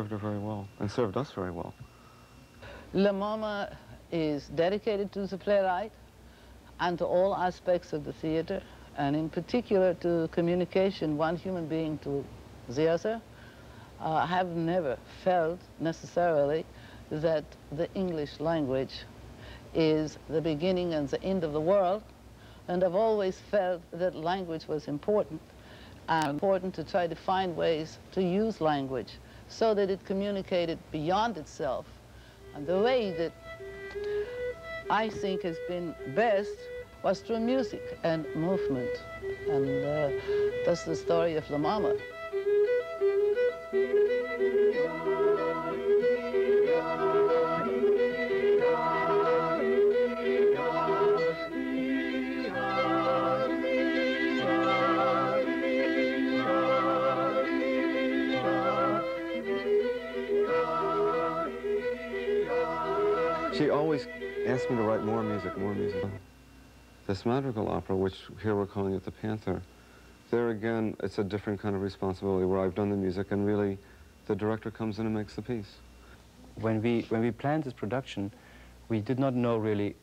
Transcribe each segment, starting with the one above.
served her very well, and served us very well. La Mama is dedicated to the playwright and to all aspects of the theater, and in particular to communication, one human being to the other. I have never felt necessarily that the English language is the beginning and the end of the world, and I've always felt that language was important, and important to try to find ways to use language so that it communicated beyond itself. And the way that I think has been best was through music and movement, and that's the story of La Mama. She always asked me to write more music, more music. This madrigal opera, which here we're calling it The Panther, there again, it's a different kind of responsibility where I've done the music and really the director comes in and makes the piece. When we planned this production, we did not know really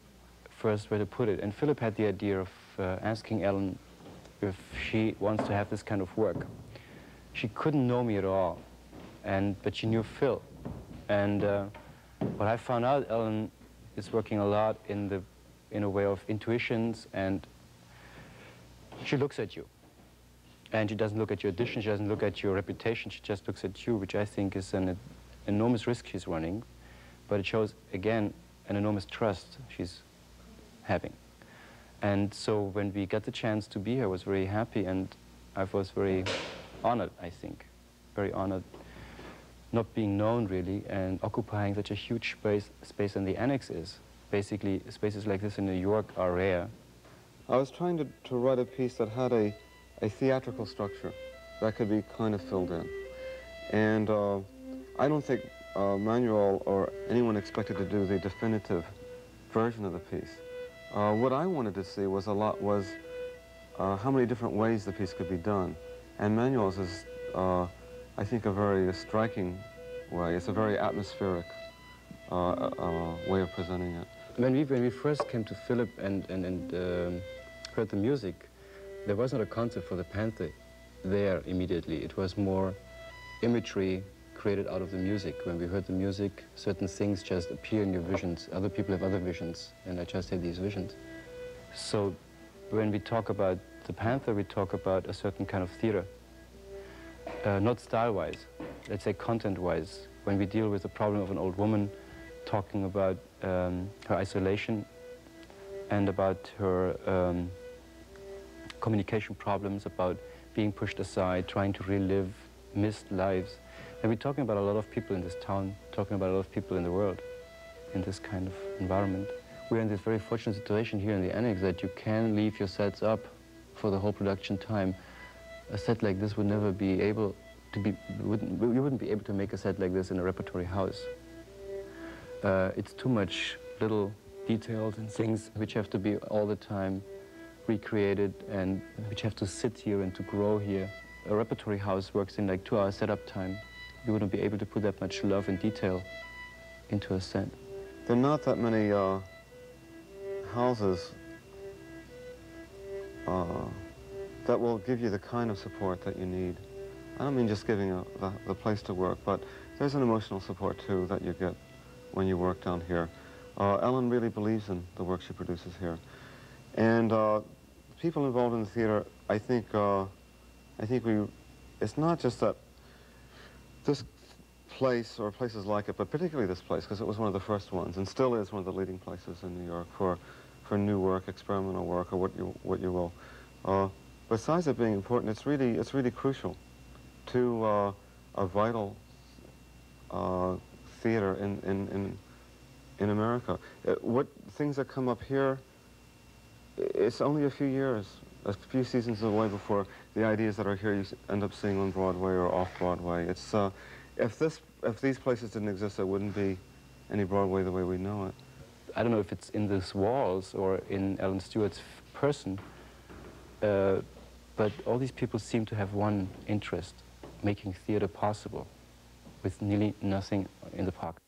first where to put it. And Philip had the idea of asking Ellen if she wants to have this kind of work. She couldn't know me at all, but she knew Phil. And what I found out, Ellen is working a lot in a way of intuitions, and she looks at you. And she doesn't look at your audition, she doesn't look at your reputation, she just looks at you, which I think is an enormous risk she's running. But it shows, again, an enormous trust she's having. And so when we got the chance to be here, I was very happy, and I was very honored, I think. Very honored. Not being known, really, and occupying such a huge space, and the annex is. Basically, spaces like this in New York are rare. I was trying to write a piece that had a theatrical structure that could be kind of filled in. And I don't think Manuel or anyone expected to do the definitive version of the piece. What I wanted to see was how many different ways the piece could be done. And Manuel's is, I think, a very striking way. It's a very atmospheric way of presenting it. When we first came to Philip and heard the music, there was not a concept for the Panther there immediately. It was more imagery created out of the music. When we heard the music, certain things just appear in your visions. Other people have other visions, and I just had these visions. So when we talk about the Panther, we talk about a certain kind of theater. Not style-wise, let's say content-wise. When we deal with the problem of an old woman, talking about her isolation and about her communication problems, about being pushed aside, trying to relive missed lives. And we're talking about a lot of people in this town, talking about a lot of people in the world in this kind of environment. We're in this very fortunate situation here in the annex that you can leave your sets up for the whole production time. A set like this would never be able to be, you wouldn't be able to make a set like this in a repertory house. It's too much little details and things which have to be all the time recreated and which have to sit here and to grow here. A repertory house works in like 2-hour setup time. You wouldn't be able to put that much love and detail into a set. There are not that many houses that will give you the kind of support that you need. I don't mean just giving the place to work, but there's an emotional support too that you get when you work down here. Ellen really believes in the work she produces here. And people involved in the theater, I think it's not just that this place or places like it, but particularly this place, because it was one of the first ones and still is one of the leading places in New York for new work, experimental work, or what you will. Besides it being important, it's really crucial to a vital theater in America. What things that come up here, it's only a few years, a few seasons away before the ideas that are here you end up seeing on Broadway or off Broadway. It's if these places didn't exist, there wouldn't be any Broadway the way we know it. I don't know if it's in these walls or in Ellen Stewart's person, but all these people seem to have one interest: making theater possible. with nearly nothing in the park.